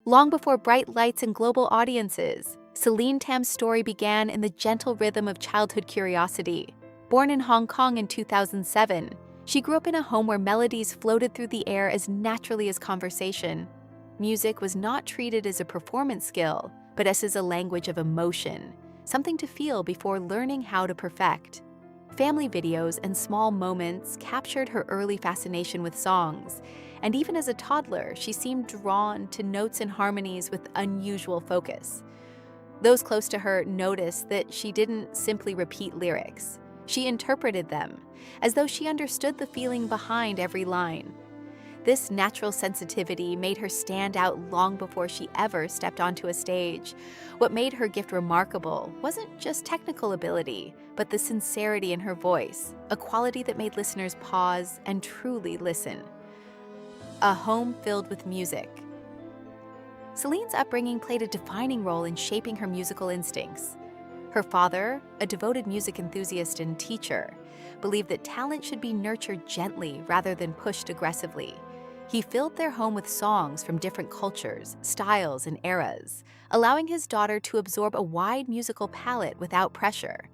Long before bright lights and global audiences, Celine Tam's story began in the gentle rhythm of childhood curiosity. Born in Hong Kong in 2007, she grew up in a home where melodies floated through the air as naturally as conversation. Music was not treated as a performance skill, but as a language of emotion, something to feel before learning how to perfect. Family videos and small moments captured her early fascination with songs, and even as a toddler, she seemed drawn to notes and harmonies with unusual focus. Those close to her noticed that she didn't simply repeat lyrics. She interpreted them, as though she understood the feeling behind every line. This natural sensitivity made her stand out long before she ever stepped onto a stage. What made her gift remarkable wasn't just technical ability, but the sincerity in her voice, a quality that made listeners pause and truly listen. A home filled with music. Celine's upbringing played a defining role in shaping her musical instincts. Her father, a devoted music enthusiast and teacher, believed that talent should be nurtured gently rather than pushed aggressively. He filled their home with songs from different cultures, styles, and eras, allowing his daughter to absorb a wide musical palette without pressure.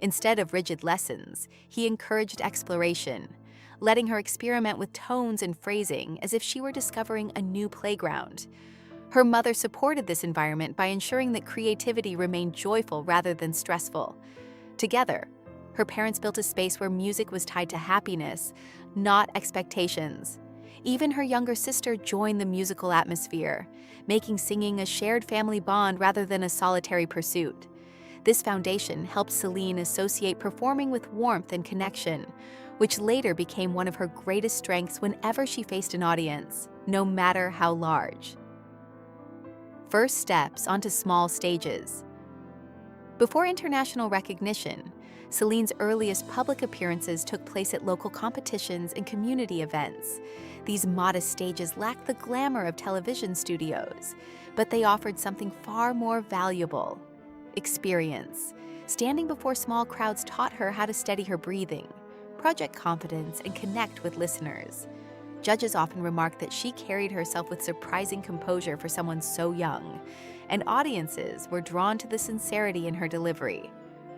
Instead of rigid lessons, he encouraged exploration, letting her experiment with tones and phrasing as if she were discovering a new playground. Her mother supported this environment by ensuring that creativity remained joyful rather than stressful. Together, her parents built a space where music was tied to happiness, not expectations. Even her younger sister joined the musical atmosphere, making singing a shared family bond rather than a solitary pursuit. This foundation helped Celine associate performing with warmth and connection, which later became one of her greatest strengths whenever she faced an audience, no matter how large. First steps onto small stages. Before international recognition, Celine's earliest public appearances took place at local competitions and community events. These modest stages lacked the glamour of television studios, but they offered something far more valuable: experience. Standing before small crowds taught her how to steady her breathing, project confidence, and connect with listeners. Judges often remarked that she carried herself with surprising composure for someone so young, and audiences were drawn to the sincerity in her delivery.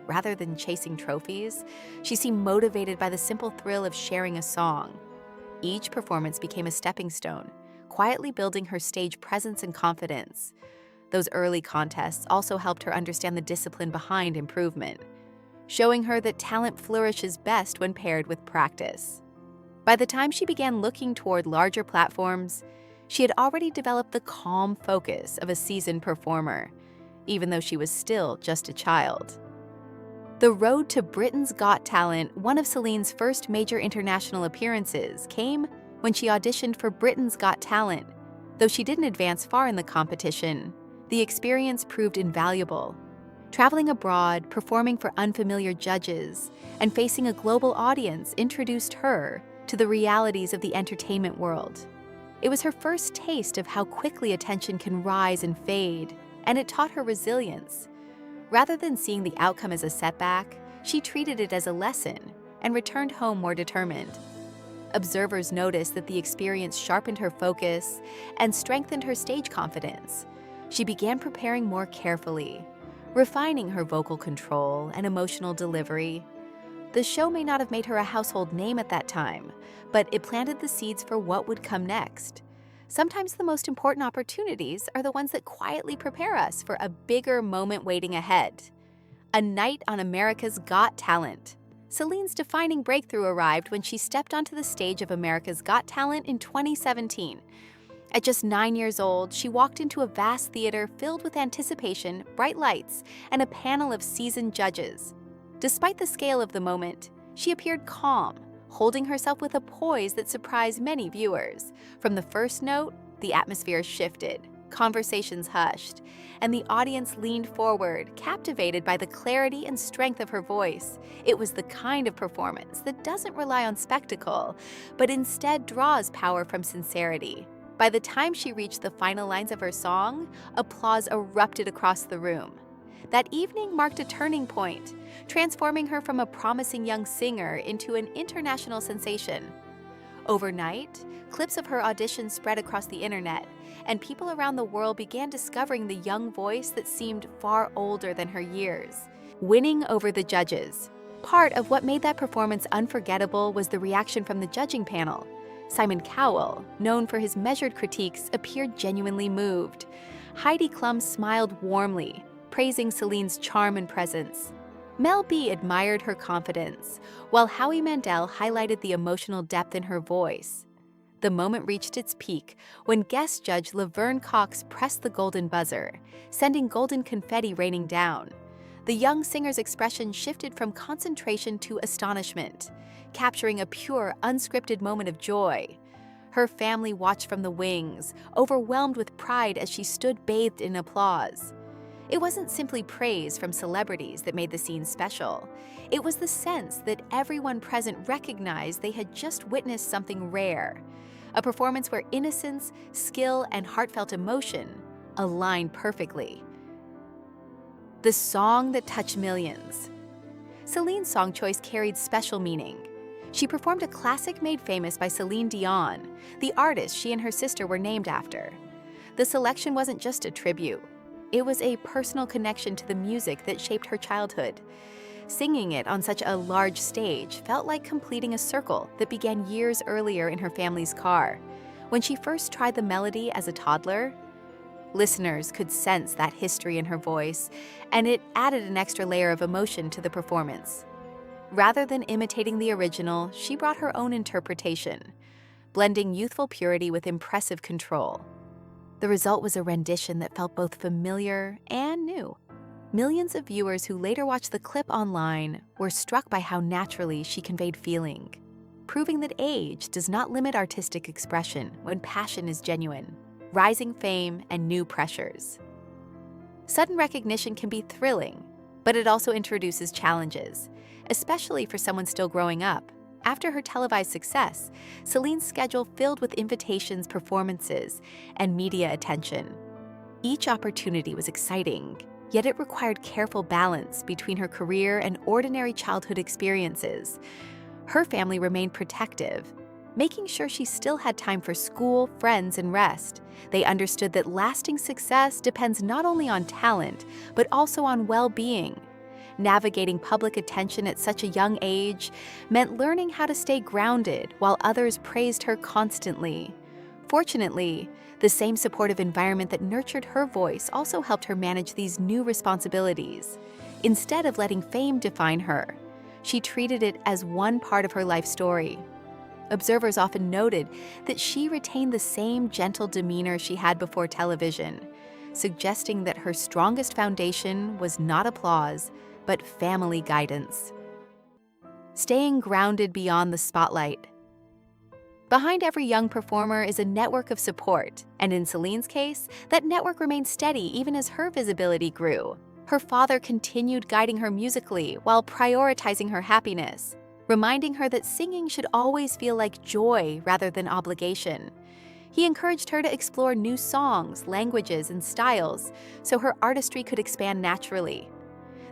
Rather than chasing trophies, she seemed motivated by the simple thrill of sharing a song. Each performance became a stepping stone, quietly building her stage presence and confidence. Those early contests also helped her understand the discipline behind improvement, showing her that talent flourishes best when paired with practice. By the time she began looking toward larger platforms, she had already developed the calm focus of a seasoned performer, even though she was still just a child. The road to Britain's Got Talent, one of Celine's first major international appearances, came when she auditioned for Britain's Got Talent. Though she didn't advance far in the competition, the experience proved invaluable. Traveling abroad, performing for unfamiliar judges, and facing a global audience introduced her to the realities of the entertainment world. It was her first taste of how quickly attention can rise and fade, and it taught her resilience. Rather than seeing the outcome as a setback, she treated it as a lesson and returned home more determined. Observers noticed that the experience sharpened her focus and strengthened her stage confidence. She began preparing more carefully, refining her vocal control and emotional delivery. The show may not have made her a household name at that time, but it planted the seeds for what would come next. Sometimes the most important opportunities are the ones that quietly prepare us for a bigger moment waiting ahead. A night on America's Got Talent. Celine's defining breakthrough arrived when she stepped onto the stage of America's Got Talent in 2017. At just 9 years old, she walked into a vast theater filled with anticipation, bright lights, and a panel of seasoned judges. Despite the scale of the moment, she appeared calm, holding herself with a poise that surprised many viewers. From the first note, the atmosphere shifted, conversations hushed, and the audience leaned forward, captivated by the clarity and strength of her voice. It was the kind of performance that doesn't rely on spectacle, but instead draws power from sincerity. By the time she reached the final lines of her song, applause erupted across the room. That evening marked a turning point, transforming her from a promising young singer into an international sensation. Overnight, clips of her audition spread across the internet, and people around the world began discovering the young voice that seemed far older than her years. Winning over the judges. Part of what made that performance unforgettable was the reaction from the judging panel. Simon Cowell, known for his measured critiques, appeared genuinely moved. Heidi Klum smiled warmly, praising Celine's charm and presence. Mel B admired her confidence, while Howie Mandel highlighted the emotional depth in her voice. The moment reached its peak when guest judge Laverne Cox pressed the golden buzzer, sending golden confetti raining down. The young singer's expression shifted from concentration to astonishment, capturing a pure, unscripted moment of joy. Her family watched from the wings, overwhelmed with pride as she stood bathed in applause. It wasn't simply praise from celebrities that made the scene special. It was the sense that everyone present recognized they had just witnessed something rare. A performance where innocence, skill, and heartfelt emotion aligned perfectly. The song that touched millions. Celine's song choice carried special meaning. She performed a classic made famous by Celine Dion, the artist she and her sister were named after. The selection wasn't just a tribute. It was a personal connection to the music that shaped her childhood. Singing it on such a large stage felt like completing a circle that began years earlier in her family's car. When she first tried the melody as a toddler, listeners could sense that history in her voice, and it added an extra layer of emotion to the performance. Rather than imitating the original, she brought her own interpretation, blending youthful purity with impressive control. The result was a rendition that felt both familiar and new. Millions of viewers who later watched the clip online were struck by how naturally she conveyed feeling, proving that age does not limit artistic expression when passion is genuine. Rising fame and new pressures. Sudden recognition can be thrilling, but it also introduces challenges, especially for someone still growing up. After her televised success, Celine's schedule filled with invitations, performances, and media attention. Each opportunity was exciting, yet it required careful balance between her career and ordinary childhood experiences. Her family remained protective, making sure she still had time for school, friends, and rest. They understood that lasting success depends not only on talent, but also on well-being. Navigating public attention at such a young age meant learning how to stay grounded while others praised her constantly. Fortunately, the same supportive environment that nurtured her voice also helped her manage these new responsibilities. Instead of letting fame define her, she treated it as one part of her life story. Observers often noted that she retained the same gentle demeanor she had before television, suggesting that her strongest foundation was not applause, but family guidance. Staying grounded beyond the spotlight. Behind every young performer is a network of support, and in Celine's case, that network remained steady even as her visibility grew. Her father continued guiding her musically while prioritizing her happiness, reminding her that singing should always feel like joy rather than obligation. He encouraged her to explore new songs, languages, and styles so her artistry could expand naturally.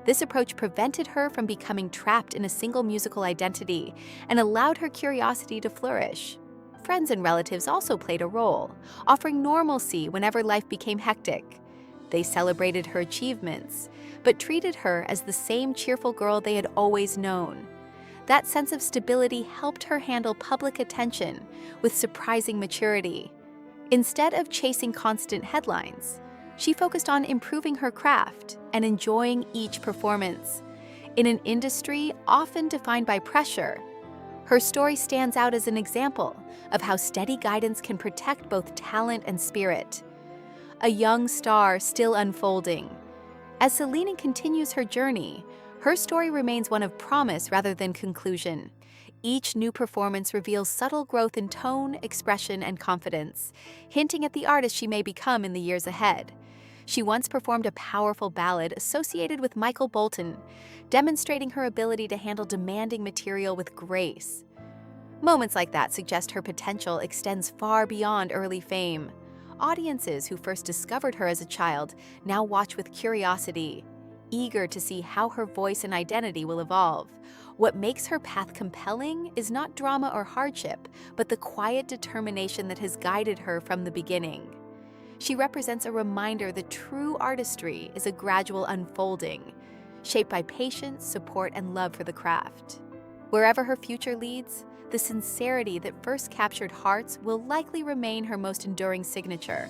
This approach prevented her from becoming trapped in a single musical identity and allowed her curiosity to flourish. Friends and relatives also played a role, offering normalcy whenever life became hectic. They celebrated her achievements, but treated her as the same cheerful girl they had always known. That sense of stability helped her handle public attention with surprising maturity. Instead of chasing constant headlines, she focused on improving her craft and enjoying each performance. In an industry often defined by pressure, her story stands out as an example of how steady guidance can protect both talent and spirit. A young star still unfolding. As Celine continues her journey, her story remains one of promise rather than conclusion. Each new performance reveals subtle growth in tone, expression, and confidence, hinting at the artist she may become in the years ahead. She once performed a powerful ballad associated with Michael Bolton, demonstrating her ability to handle demanding material with grace. Moments like that suggest her potential extends far beyond early fame. Audiences who first discovered her as a child now watch with curiosity, eager to see how her voice and identity will evolve. What makes her path compelling is not drama or hardship, but the quiet determination that has guided her from the beginning. She represents a reminder that true artistry is a gradual unfolding, shaped by patience, support, and love for the craft. Wherever her future leads, the sincerity that first captured hearts will likely remain her most enduring signature.